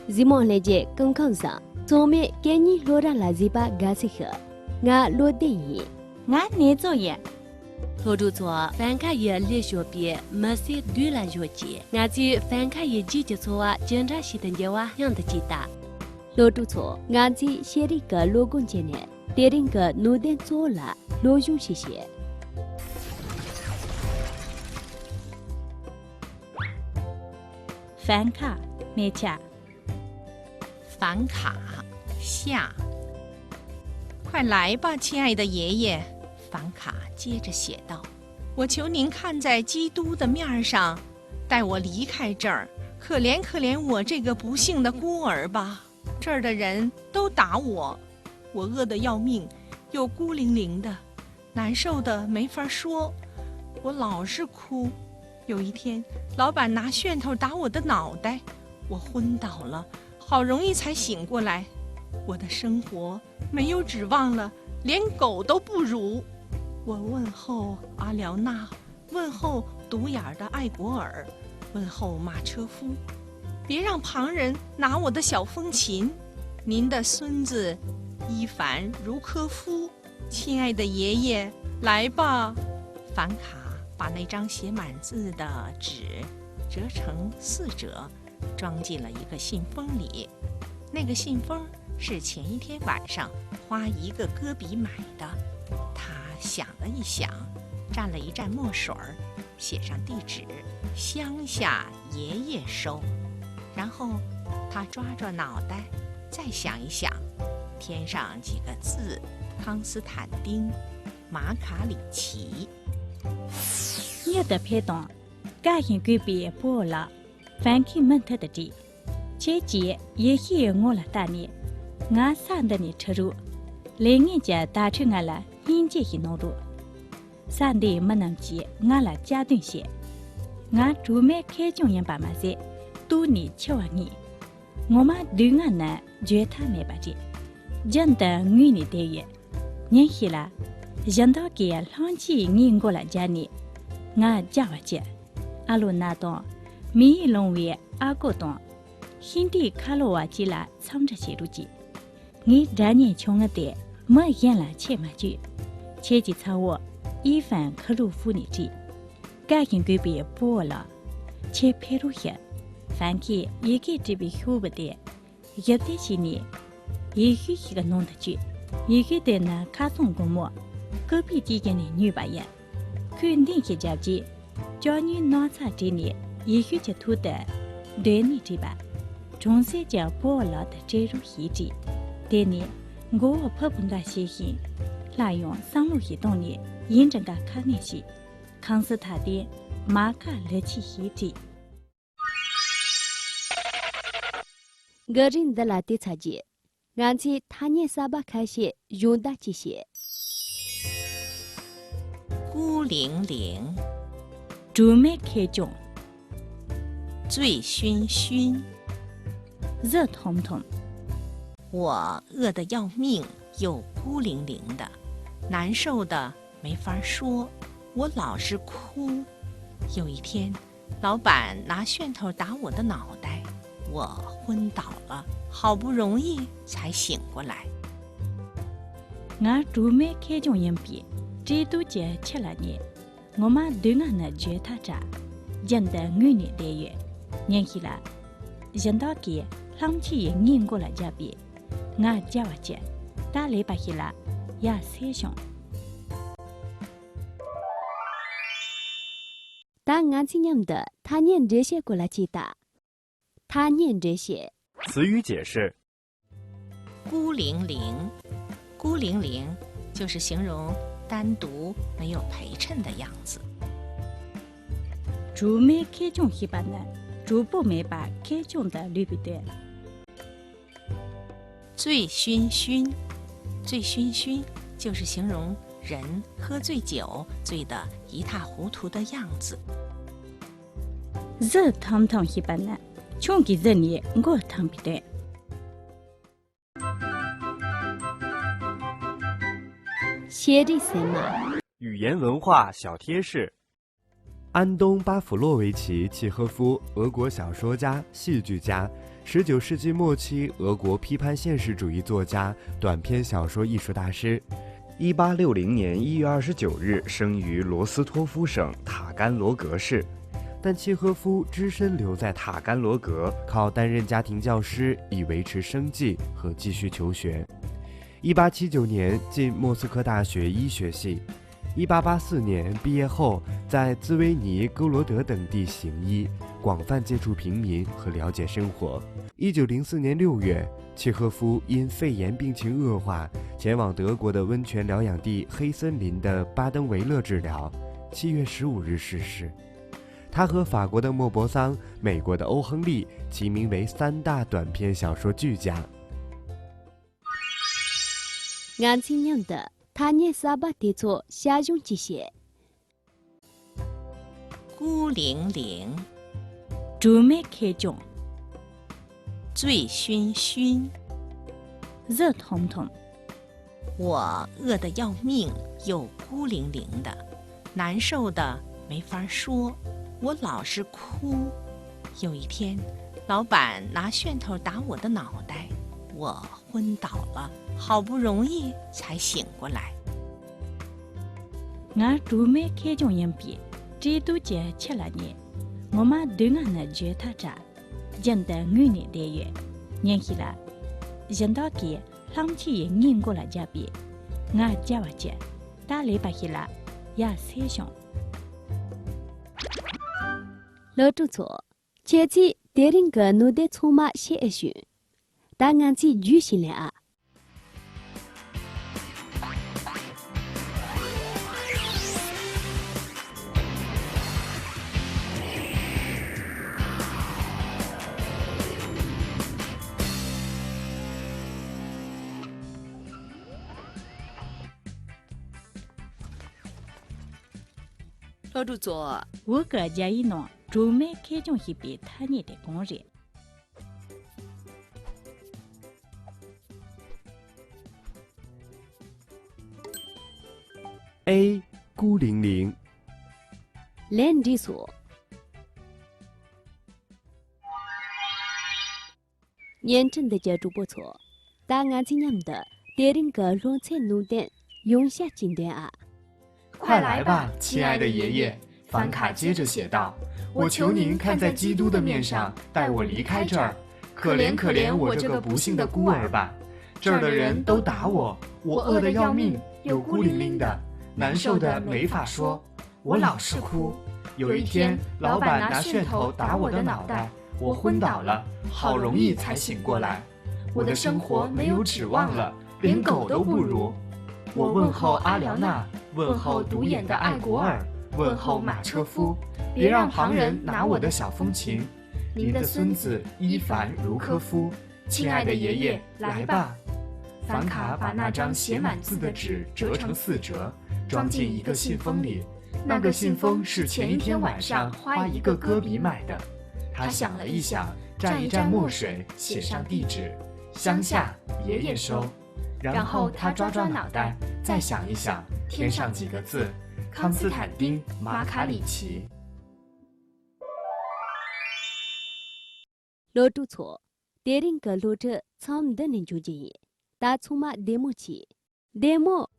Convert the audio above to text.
Zimon leje kung kung sa. Zome kenyi lora la ziba gasika. Nga lo de yi. 俺你做也，托住错，翻开也列学别，没些对了学节。俺去翻开也记着错啊，检查系统节哇样的记大。罗住错，俺去写一个罗工节呢，第二个努点做了，罗用谢谢。饭卡没吃，反卡下，快来吧，亲爱的爷爷。反卡接着写道：“我求您看在基督的面上，带我离开这儿，可怜可怜我这个不幸的孤儿吧。这儿的人都打我，我饿得要命，又孤零零的，难受的没法说。我老是哭。有一天，老板拿楦头打我的脑袋，我昏倒了，好容易才醒过来。我的生活没有指望了，连狗都不如。我问候阿廖娜，问候独眼的艾果尔，问候马车夫，别让旁人拿我的小风琴。您的孙子伊凡茹科夫，亲爱的爷爷，来吧。”凡卡把那张写满字的纸折成4折，装进了一个信封里。那个信封是前一天晚上花1个戈比买的。他想了一想，蘸了一蘸墨水儿，写上地址：乡下爷爷收。然后他抓抓脑袋，再想一想，添上几个字：康斯坦丁、马卡里奇。你的陪同，家人隔壁不了，饭去门头的地，姐姐也是我了大年，俺三的你吃肉，另一家打出俺了。因这些弄路，三弟没能接，俺了家顿些，俺准备开中人爸妈些，多年7万年，我妈对俺呢，觉他没把这，真的女你待遇，年轻了，人到给浪起人过了家呢，俺家娃姐，阿鲁那东，米龙为阿哥东，兄弟卡罗瓦基啦，藏着些路基，你这年穷个的，没眼了切嘛句。前几场我一番克鲁夫你知，感情隔壁不了，且配入些，反正也给这边学不得，有的些呢，也许一个弄得去，也给的呢卡送公模，隔壁几个的女白眼，肯定些着急，叫你拿茶这里，也许就图的，对你这吧，总是讲不了的这入一致，对你，我破本个写信。拉用三路移动力，沿着个看那些，康斯塔的马卡勒奇遗迹。个人的拉蒂查节，俺去他年沙巴开些用大这些。孤零零，准备开中，醉醺醺，热彤彤，我饿得要命，又孤零零的。难受的没法说，我老是哭。有一天，老板拿楦头打我的脑袋，我昏倒了，好不容易才醒过来。俺准备开中人比，这都节7了年，我妈对俺的觉他渣，真的女女待遇，年轻了，人到给浪起人过了家比，俺家娃姐，打雷巴去了。呀，谁兄？当俺去念的，他念这些过来记大，他念这些。词语解释：孤零零，孤零零就是形容单独没有陪衬的样子。主没开中一般呢，主不没把开中的绿不对。醉醺醺。醉醺醺就是形容人喝醉酒醉得一塌糊涂的样子。热腾腾一般呢，穷给热你我腾不对。写的什么？语言文化小贴士：安东·巴甫洛维奇契诃夫，俄国小说家、戏剧家， 19世纪末期俄国批判现实主义作家、短篇小说艺术大师。1860年1月29日生于罗斯托夫省塔甘罗格市，但契诃夫只身留在塔甘罗格，靠担任家庭教师以维持生计和继续求学。1879年进莫斯科大学医学系，1884年毕业后在兹维尼、勾罗德等地行医，广泛接触平民和了解生活。1904年6月，契诃夫因肺炎病情恶化，前往德国的温泉疗养地黑森林的巴登维勒治疗。7月15日逝世。他和法国的莫泊桑、美国的欧亨利齐名为3大短篇小说巨匠。俺今年的他念沙巴地做下用这些。孤零零，竹梅开中，醉醺醺，热彤彤，我饿得要命，又孤零零的，难受的没法说，我老是哭。有一天，老板拿楦头打我的脑袋，我昏倒了，好不容易才醒过来。俺竹梅开中人比，这都节吃了呢。我妈对俺的觉他家，讲的5年多月，年起来，人到给浪起也念过了家比，俺家娃姐，打礼拜起来也才上。老朱错，前期电影个弄得充满写一选，但俺自举行了啊。老朱座，我个家一弄，竹梅开中一笔他念的工人。A 孤零零，连地说，年真的接触不错，但俺今年的电影个容才弄点用下经典啊。快来吧，亲爱的爷爷！凡卡接着写道：“我求您看在基督的面上，带我离开这儿。可怜可怜我这个不幸的孤儿吧！这儿的人都打我，我饿得要命，又孤零零的，难受的没法说。我老是哭。有一天，老板拿楦头打我的脑袋，我昏倒了，好容易才醒过来。我的生活没有指望了，连狗都不如。我问候阿廖娜，问候独眼的艾果尔，问候马车夫，别让旁人拿我的小风琴。您的孙子伊凡茹科夫，亲爱的爷爷，来吧。”凡卡把那张写满字的纸折成4折，装进一个信封里。那个信封是前一天晚上花1个戈比买的。他想了一想，蘸一蘸墨水，写上地址：乡下，爷爷收。然后他抓抓脑袋，再想一想，添上几个字：康斯坦丁·马卡里奇。老朱错，电影个录着草的人就这，大充满demo 起 demo。